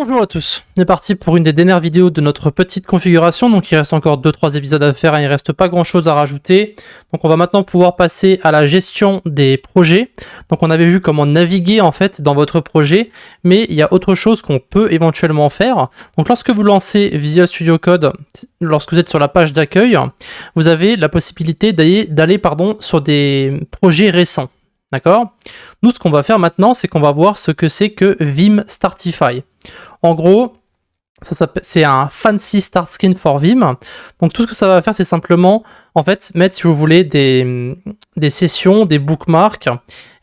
Bonjour à tous, on est parti pour une des dernières vidéos de notre petite configuration, donc il reste encore 2-3 épisodes à faire, il ne reste pas grand chose à rajouter. Donc on va maintenant pouvoir passer à la gestion des projets. Donc on avait vu comment naviguer en fait dans votre projet, mais il y a autre chose qu'on peut éventuellement faire. Donc lorsque vous lancez Visual Studio Code, lorsque vous êtes sur la page d'accueil, vous avez la possibilité d'aller sur des projets récents. D'accord? Nous, ce qu'on va faire maintenant, c'est qu'on va voir ce que c'est que Vim Startify. En gros, c'est un fancy start screen for Vim. Donc tout ce que ça va faire, c'est simplement en fait mettre, si vous voulez, des sessions, des bookmarks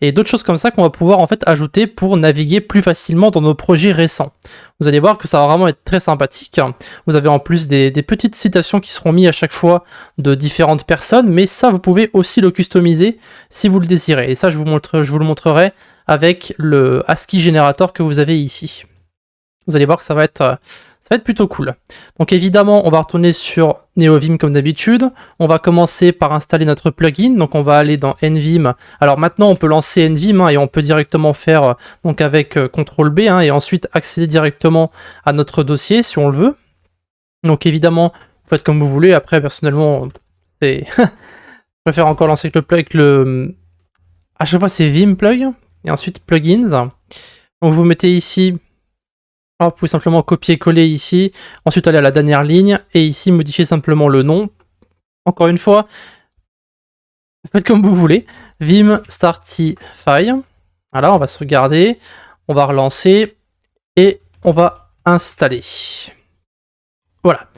et d'autres choses comme ça qu'on va pouvoir en fait ajouter pour naviguer plus facilement dans nos projets récents. Vous allez voir que ça va vraiment être très sympathique. Vous avez en plus des petites citations qui seront mises à chaque fois de différentes personnes, mais ça vous pouvez aussi le customiser si vous le désirez. Et ça, je vous le montrerai avec le ASCII Generator que vous avez ici. Vous allez voir que ça va être plutôt cool. Donc évidemment, on va retourner sur NeoVim comme d'habitude. On va commencer par installer notre plugin. Donc on va aller dans NVim. Alors maintenant, on peut lancer NVim et on peut directement faire donc avec CTRL B et ensuite accéder directement à notre dossier si on le veut. Donc évidemment, vous faites comme vous voulez. Après, personnellement, je préfère encore lancer avec le plug. À chaque fois, c'est Vim plug et ensuite plugins. Donc vous mettez ici. Alors, vous pouvez simplement copier-coller ici, ensuite aller à la dernière ligne, et ici modifier simplement le nom. Encore une fois, faites comme vous voulez. Vim Startify. Voilà, on va se regarder, on va relancer, et on va installer. Voilà.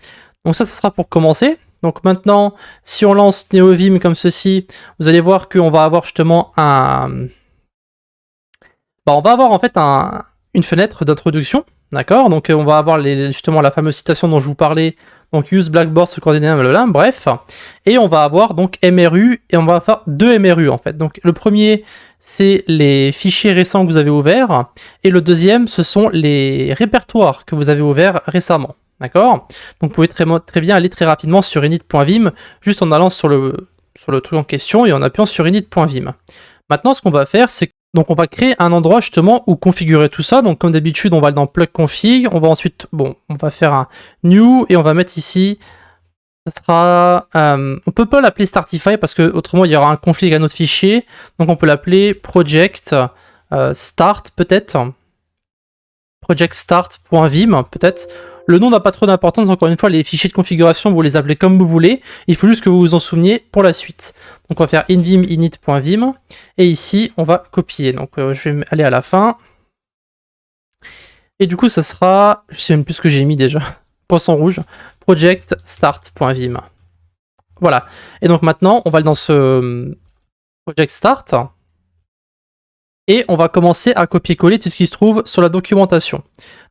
Donc ça sera pour commencer. Donc maintenant, si on lance NeoVim comme ceci, vous allez voir qu'on va avoir justement on va avoir en fait une fenêtre d'introduction. D'accord, donc on va avoir justement la fameuse citation dont je vous parlais, donc use Blackboard sous coordonnées, blablabla, bref, et on va avoir donc MRU, et on va faire deux MRU en fait. Donc le premier, c'est les fichiers récents que vous avez ouverts, et le deuxième, ce sont les répertoires que vous avez ouverts récemment. D'accord? Donc vous pouvez très bien aller très rapidement sur init.vim, juste en allant sur le truc en question et en appuyant sur init.vim. Maintenant, ce qu'on va faire, c'est donc on va créer un endroit justement où configurer tout ça. Donc comme d'habitude, on va aller dans plug config, on va ensuite, on va faire un new et on va mettre ici, ça sera, on peut pas l'appeler Startify parce que autrement il y aura un config à notre fichier. Donc on peut l'appeler project start peut-être, project start.vim peut-être. Le nom n'a pas trop d'importance, encore une fois, les fichiers de configuration, vous les appelez comme vous voulez. Il faut juste que vous vous en souveniez pour la suite. Donc on va faire invim init.vim. Et ici, on va copier. Donc je vais aller à la fin. Et du coup, ça sera, je sais même plus ce que j'ai mis déjà, poisson rouge, project start.vim. Voilà. Et donc maintenant, on va aller dans ce project start. Et on va commencer à copier-coller tout ce qui se trouve sur la documentation.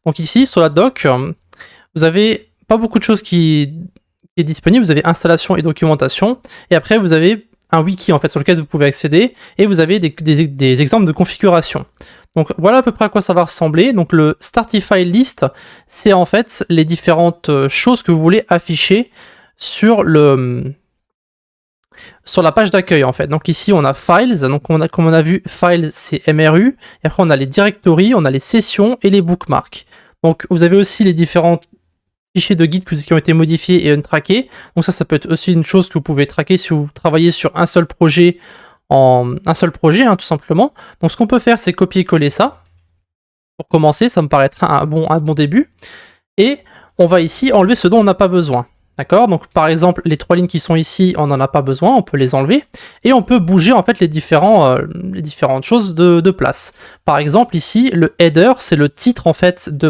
Donc ici, sur la doc, vous avez pas beaucoup de choses qui est disponible. Vous avez installation et documentation. Et après, vous avez un wiki en fait sur lequel vous pouvez accéder. Et vous avez des exemples de configuration. Donc voilà à peu près à quoi ça va ressembler. Donc le Startify List, c'est en fait les différentes choses que vous voulez afficher sur la page d'accueil en fait. Donc ici on a Files, donc comme on a vu, Files c'est MRU, et après on a les directories, on a les sessions et les bookmarks. Donc vous avez aussi les différents fichiers de guide qui ont été modifiés et untrackés. Donc ça peut être aussi une chose que vous pouvez traquer si vous travaillez sur un seul projet, tout simplement. Donc ce qu'on peut faire, c'est copier-coller ça. Pour commencer, ça me paraîtra un bon début. Et on va ici enlever ce dont on n'a pas besoin. D'accord? Donc par exemple, les 3 lignes qui sont ici, on n'en a pas besoin, on peut les enlever. Et on peut bouger en fait les différentes choses de place. Par exemple, ici, le header, c'est le titre en fait de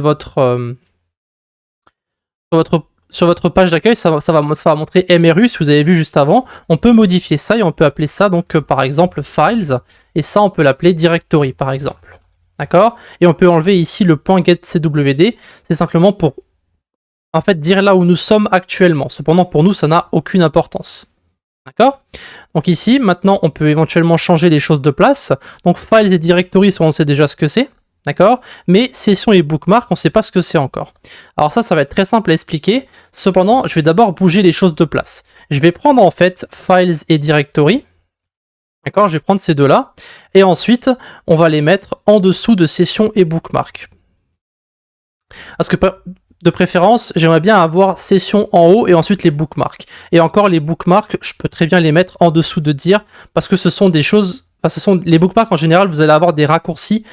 sur votre page d'accueil, ça va montrer MRU, si vous avez vu juste avant. On peut modifier ça et on peut appeler ça donc par exemple Files, et ça on peut l'appeler Directory par exemple. D'accord? Et on peut enlever ici le .getCWD, c'est simplement pour en fait dire là où nous sommes actuellement. Cependant pour nous ça n'a aucune importance. D'accord? Donc ici, maintenant on peut éventuellement changer les choses de place. Donc Files et Directory, on sait déjà ce que c'est. D'accord? Mais session et bookmark, on ne sait pas ce que c'est encore. Alors ça va être très simple à expliquer. Cependant, je vais d'abord bouger les choses de place. Je vais prendre en fait Files et Directory. D'accord? Je vais prendre ces deux-là. Et ensuite, on va les mettre en dessous de session et bookmark. Parce que de préférence, j'aimerais bien avoir session en haut et ensuite les bookmarks. Et encore, les bookmarks, je peux très bien les mettre en dessous de dire, parce que ce sont des choses... Enfin, ce sont les bookmarks en général, vous allez avoir des raccourcis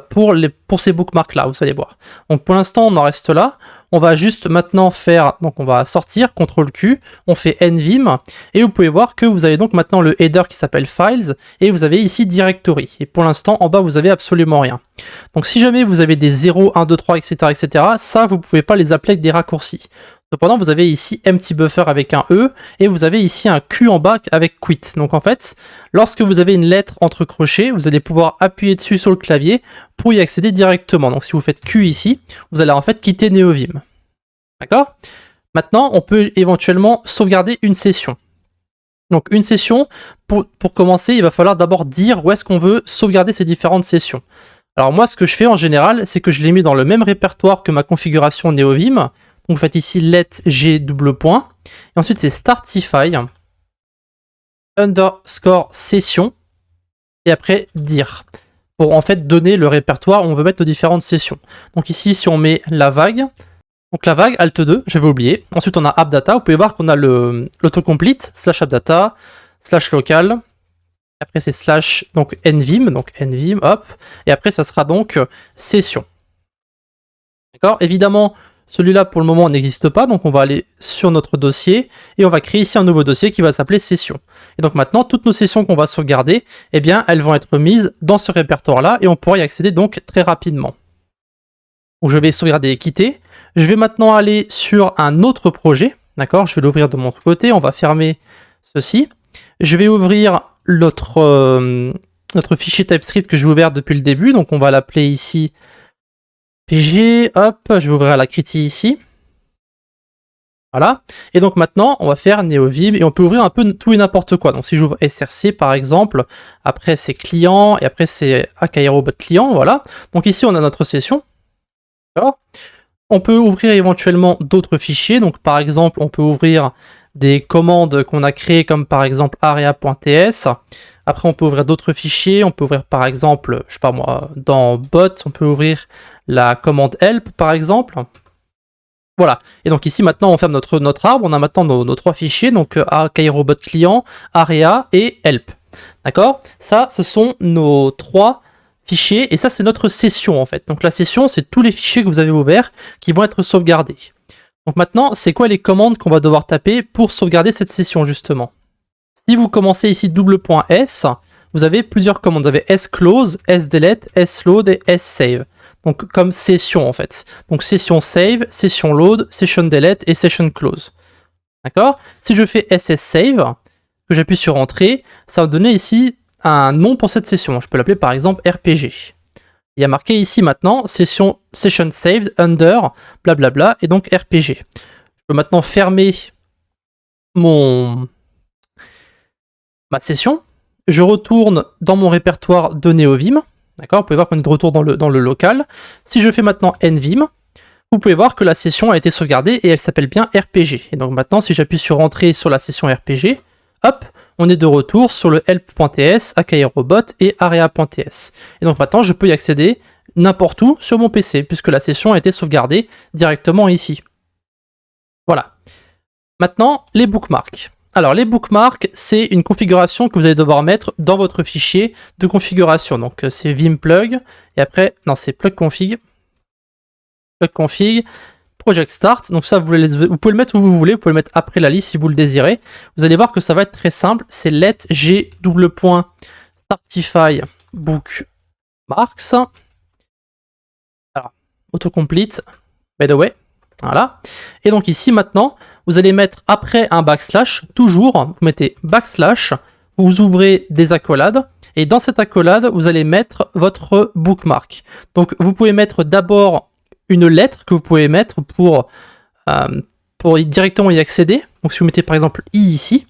pour ces bookmarks là, vous allez voir. Donc pour l'instant, on en reste là. On va juste maintenant faire, donc on va sortir, CTRL Q, on fait NVim, et vous pouvez voir que vous avez donc maintenant le header qui s'appelle Files, et vous avez ici Directory. Et pour l'instant, en bas, vous avez absolument rien. Donc si jamais vous avez des 0, 1, 2, 3, etc., etc., ça, vous pouvez pas les appeler avec des raccourcis. Cependant, vous avez ici empty buffer avec un E, et vous avez ici un Q en bas avec quit. Donc en fait, lorsque vous avez une lettre entre crochets, vous allez pouvoir appuyer dessus sur le clavier pour y accéder directement. Donc si vous faites Q ici, vous allez en fait quitter NeoVim. D'accord? Maintenant, on peut éventuellement sauvegarder une session. Donc une session, pour commencer, il va falloir d'abord dire où est-ce qu'on veut sauvegarder ces différentes sessions. Alors moi, ce que je fais en général, c'est que je les mets dans le même répertoire que ma configuration NeoVim. Donc vous faites ici let g double point, et ensuite c'est startify underscore session, et après dir, pour en fait donner le répertoire où on veut mettre nos différentes sessions. Donc ici, si on met la vague, donc la vague, alt 2, j'avais oublié. Ensuite on a appdata, vous pouvez voir qu'on a l'autocomplete, slash appdata, slash local, après c'est slash donc nvim, hop, et après ça sera donc session. D'accord? Évidemment, celui-là, pour le moment, n'existe pas, donc on va aller sur notre dossier, et on va créer ici un nouveau dossier qui va s'appeler session. Et donc maintenant, toutes nos sessions qu'on va sauvegarder, eh bien, elles vont être mises dans ce répertoire-là, et on pourra y accéder donc très rapidement. Donc je vais sauvegarder et quitter. Je vais maintenant aller sur un autre projet, d'accord? Je vais l'ouvrir de mon autre côté, on va fermer ceci. Je vais ouvrir notre fichier TypeScript que j'ai ouvert depuis le début, donc on va l'appeler ici PG, hop, je vais ouvrir la critique ici. Voilà. Et donc maintenant, on va faire NeoVim et on peut ouvrir un peu tout et n'importe quoi. Donc si j'ouvre SRC par exemple, après c'est client et après c'est Akairobot client, voilà. Donc ici on a notre session. D'accord. On peut ouvrir éventuellement d'autres fichiers. Donc par exemple, on peut ouvrir des commandes qu'on a créées comme par exemple area.ts. Après, on peut ouvrir d'autres fichiers. On peut ouvrir par exemple, je sais pas moi, dans bot, on peut ouvrir la commande help par exemple. Voilà. Et donc ici maintenant on ferme notre arbre. On a maintenant nos trois fichiers, donc Akairobot client, area et help. D'accord? Ça, ce sont nos trois fichiers et ça c'est notre session en fait. Donc la session, c'est tous les fichiers que vous avez ouverts qui vont être sauvegardés. Donc maintenant, c'est quoi les commandes qu'on va devoir taper pour sauvegarder cette session justement? Si vous commencez ici $s, vous avez plusieurs commandes. Vous avez sclose, sdelete, sload et save. Donc comme session en fait. Donc session save, session load, session delete et session close. D'accord? Si je fais save, que j'appuie sur entrée, ça va donner ici un nom pour cette session. Je peux l'appeler par exemple RPG. Il y a marqué ici maintenant session saved under blablabla et donc RPG. Je peux maintenant fermer ma session. Je retourne dans mon répertoire de NeoVim. D'accord, vous pouvez voir qu'on est de retour dans le local. Si je fais maintenant nvim, vous pouvez voir que la session a été sauvegardée et elle s'appelle bien RPG. Et donc maintenant, si j'appuie sur entrée sur la session RPG, hop, on est de retour sur le help.ts, Akairobot et area.ts. Et donc maintenant, je peux y accéder n'importe où sur mon PC, puisque la session a été sauvegardée directement ici. Voilà. Maintenant, les bookmarks. Alors, les bookmarks, c'est une configuration que vous allez devoir mettre dans votre fichier de configuration. Donc, c'est vim plug, et après, non, c'est plug config, project start. Donc ça, vous pouvez le mettre où vous voulez, vous pouvez le mettre après la liste si vous le désirez. Vous allez voir que ça va être très simple. C'est let g double point startify bookmarks. Alors, autocomplete, by the way. Voilà. Et donc ici, maintenant, vous allez mettre après un backslash, toujours, vous mettez backslash, vous ouvrez des accolades, et dans cette accolade, vous allez mettre votre bookmark. Donc vous pouvez mettre d'abord une lettre que vous pouvez mettre pour directement y accéder. Donc si vous mettez par exemple i ici,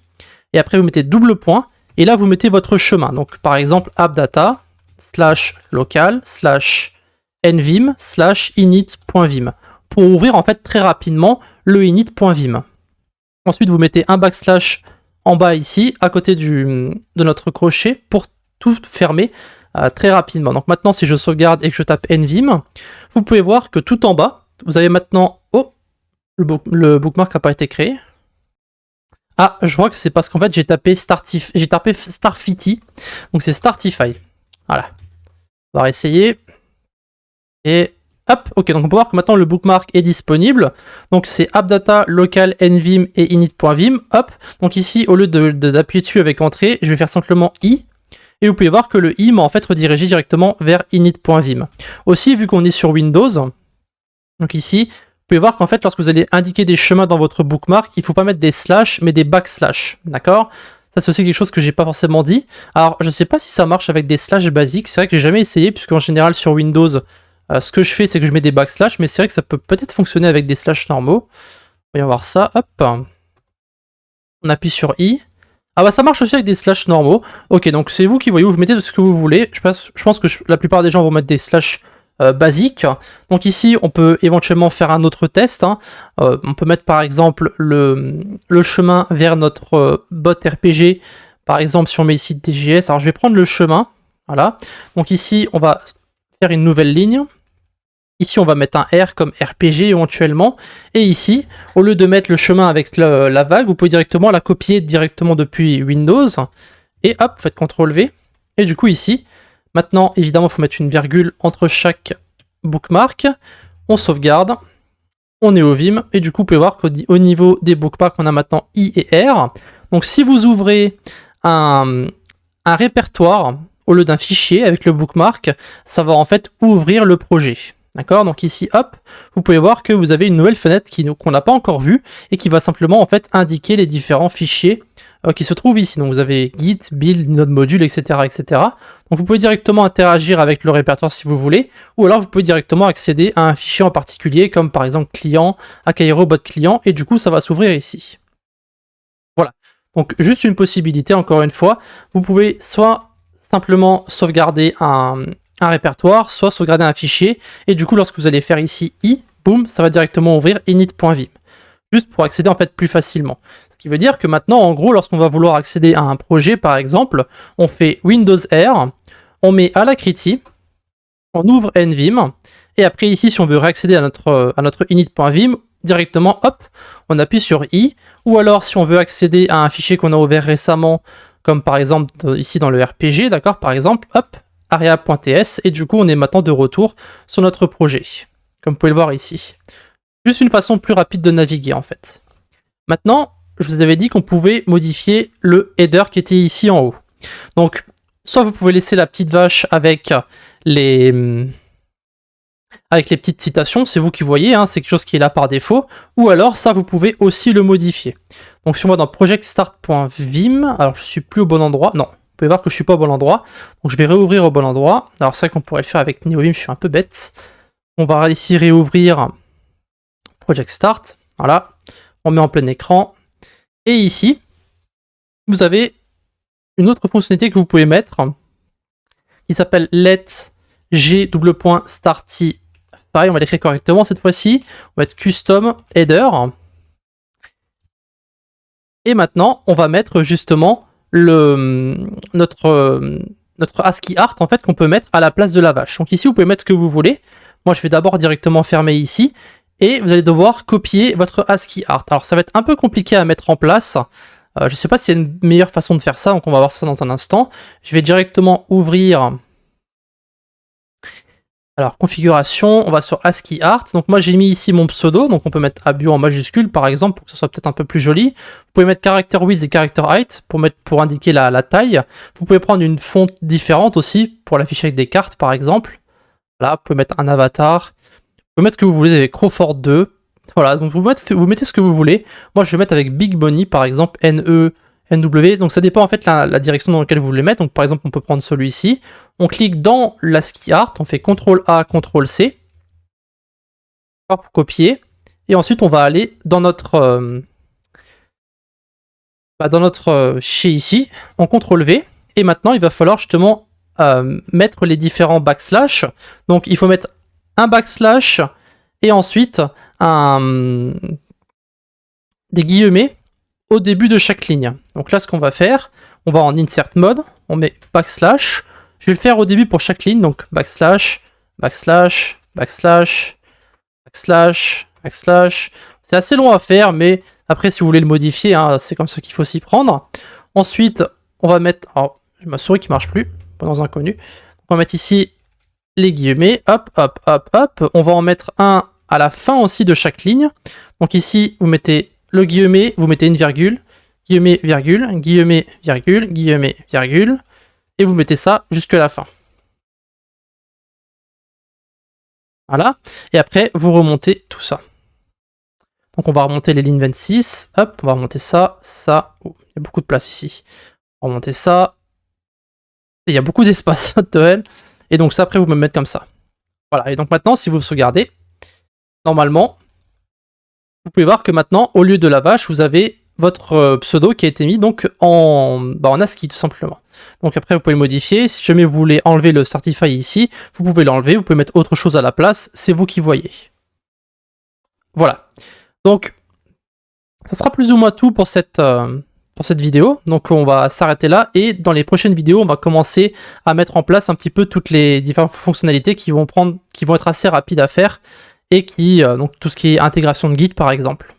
et après vous mettez double point, et là vous mettez votre chemin. Donc par exemple appdata /local /nvim /init.vim pour ouvrir en fait très rapidement le init.vim. Ensuite vous mettez un backslash en bas ici, à côté de notre crochet pour tout fermer très rapidement. Donc maintenant si je sauvegarde et que je tape nvim, vous pouvez voir que tout en bas, vous avez maintenant... Oh, le bookmark n'a pas été créé. Ah, je crois que c'est parce qu'en fait j'ai tapé Starfity, donc c'est Startify. Voilà. On va réessayer. Et hop, ok, donc on peut voir que maintenant le bookmark est disponible. Donc c'est appdata, local, nvim et init.vim. Hop, donc ici au lieu d'appuyer dessus avec entrée, je vais faire simplement i. Et vous pouvez voir que le i m'a en fait redirigé directement vers init.vim. Aussi, vu qu'on est sur Windows, donc ici, vous pouvez voir qu'en fait, lorsque vous allez indiquer des chemins dans votre bookmark, il ne faut pas mettre des slash, mais des backslash, d'accord? Ça, c'est aussi quelque chose que j'ai pas forcément dit. Alors, je ne sais pas si ça marche avec des slash basiques, c'est vrai que j'ai jamais essayé, puisqu'en général, sur Windows, ce que je fais, c'est que je mets des backslash, mais c'est vrai que ça peut peut-être fonctionner avec des slash normaux. Voyons voir ça, hop. On appuie sur i. Ah bah ça marche aussi avec des slash normaux. Ok, donc c'est vous qui voyez, vous mettez ce que vous voulez. Je pense que la plupart des gens vont mettre des slash basiques. Donc ici, on peut éventuellement faire un autre test. Hein. On peut mettre par exemple le chemin vers notre bot RPG. Par exemple, si on met ici DGS. Alors je vais prendre le chemin. Voilà. Donc ici, on va faire une nouvelle ligne. Ici, on va mettre un R comme RPG éventuellement. Et ici, au lieu de mettre le chemin avec la vague, vous pouvez directement la copier directement depuis Windows. Et hop, faites CTRL-V. Et du coup, ici, maintenant, évidemment, il faut mettre une virgule entre chaque bookmark. On sauvegarde. On est au Vim. Et du coup, vous pouvez voir qu'au niveau des bookmarks, on a maintenant I et R. Donc, si vous ouvrez un répertoire au lieu d'un fichier avec le bookmark, ça va en fait ouvrir le projet. D'accord, donc ici, hop, vous pouvez voir que vous avez une nouvelle fenêtre qu'on n'a pas encore vue et qui va simplement en fait indiquer les différents fichiers qui se trouvent ici. Donc vous avez Git, build, node module, etc., etc. Donc vous pouvez directement interagir avec le répertoire si vous voulez, ou alors vous pouvez directement accéder à un fichier en particulier, comme par exemple client, Akairo bot client, et du coup ça va s'ouvrir ici. Voilà. Donc juste une possibilité, encore une fois, vous pouvez soit simplement sauvegarder un répertoire, soit sauvegarder un fichier, et du coup lorsque vous allez faire ici i, boum, ça va directement ouvrir init.vim, juste pour accéder en fait plus facilement. Ce qui veut dire que maintenant, en gros, lorsqu'on va vouloir accéder à un projet, par exemple, on fait Windows R, on met Alacrity, on ouvre nvim, et après ici, si on veut réaccéder à notre init.vim, directement, hop, on appuie sur i, ou alors si on veut accéder à un fichier qu'on a ouvert récemment, comme par exemple ici dans le RPG, d'accord, par exemple, hop, aria.ts, et du coup on est maintenant de retour sur notre projet, comme vous pouvez le voir ici. Juste une façon plus rapide de naviguer en fait. Maintenant, je vous avais dit qu'on pouvait modifier le header qui était ici en haut. Donc, soit vous pouvez laisser la petite vache avec les petites citations, c'est vous qui voyez, hein, c'est quelque chose qui est là par défaut, ou alors ça vous pouvez aussi le modifier. Donc si on va dans projectstart.vim, alors je suis plus au bon endroit, non. Vous pouvez voir que je suis pas au bon endroit, donc je vais réouvrir au bon endroit. Alors c'est vrai qu'on pourrait le faire avec NeoVim, je suis un peu bête. On va ici réouvrir Project Start, voilà, on met en plein écran. Et ici, vous avez une autre fonctionnalité que vous pouvez mettre, qui s'appelle let g.startify, on va l'écrire correctement cette fois-ci, on va mettre custom header. Et maintenant, on va mettre justement notre ASCII art en fait qu'on peut mettre à la place de la vache. Donc ici vous pouvez mettre ce que vous voulez. Moi je vais d'abord directement fermer ici et vous allez devoir copier votre ASCII art. Alors ça va être un peu compliqué à mettre en place. Je ne sais pas s'il y a une meilleure façon de faire ça, donc on va voir ça dans un instant. Je vais directement ouvrir. Alors, configuration, on va sur ASCII Art. Donc moi j'ai mis ici mon pseudo, donc on peut mettre Abio en majuscule par exemple, pour que ce soit peut-être un peu plus joli. Vous pouvez mettre character width et character height pour indiquer la taille. Vous pouvez prendre une fonte différente aussi, pour l'afficher avec des cartes par exemple. Là, vous pouvez mettre un avatar. Vous pouvez mettre ce que vous voulez avec Crawford 2. Voilà, donc vous mettez ce que vous voulez. Moi je vais mettre avec Big Money par exemple, NW, donc ça dépend en fait la direction dans laquelle vous voulez mettre. Donc par exemple on peut prendre celui-ci, on clique dans l'ASCII Art, on fait CTRL-A, CTRL-C pour copier, et ensuite on va aller dans notre fichier ici, on CTRL-V, et maintenant il va falloir justement mettre les différents backslash. Donc il faut mettre un backslash et ensuite des guillemets au début de chaque ligne. Donc là, ce qu'on va faire, on va en insert mode, on met backslash. Je vais le faire au début pour chaque ligne, donc backslash, backslash, backslash, backslash, backslash. C'est assez long à faire, mais après, si vous voulez le modifier, hein, c'est comme ça qu'il faut s'y prendre. Ensuite, on va mettre... Alors, j'ai ma souris qui marche plus, pas dans inconnu. On va mettre ici les guillemets, hop, hop, hop, hop. On va en mettre un à la fin aussi de chaque ligne. Donc ici, vous mettez le guillemet, vous mettez une virgule, guillemet, virgule, guillemet, virgule, guillemet, virgule, et vous mettez ça jusqu'à la fin. Voilà. Et après, vous remontez tout ça. Donc on va remonter les lignes 26, hop, on va remonter ça, ça. Oh, il y a beaucoup de place ici. On va remonter ça. Et il y a beaucoup d'espace de L. Et donc ça, après, vous me mettez comme ça. Voilà. Et donc maintenant, si vous sauvegardez, normalement, vous pouvez voir que maintenant, au lieu de la vache, vous avez votre pseudo qui a été mis donc en ASCII tout simplement. Donc après, vous pouvez le modifier. Si jamais vous voulez enlever le Startify ici, vous pouvez l'enlever. Vous pouvez mettre autre chose à la place. C'est vous qui voyez. Voilà. Donc, ça sera plus ou moins tout pour cette vidéo. Donc, on va s'arrêter là. Et dans les prochaines vidéos, on va commencer à mettre en place un petit peu toutes les différentes fonctionnalités qui vont être assez rapides à faire. Et qui, donc tout ce qui est intégration de guide par exemple.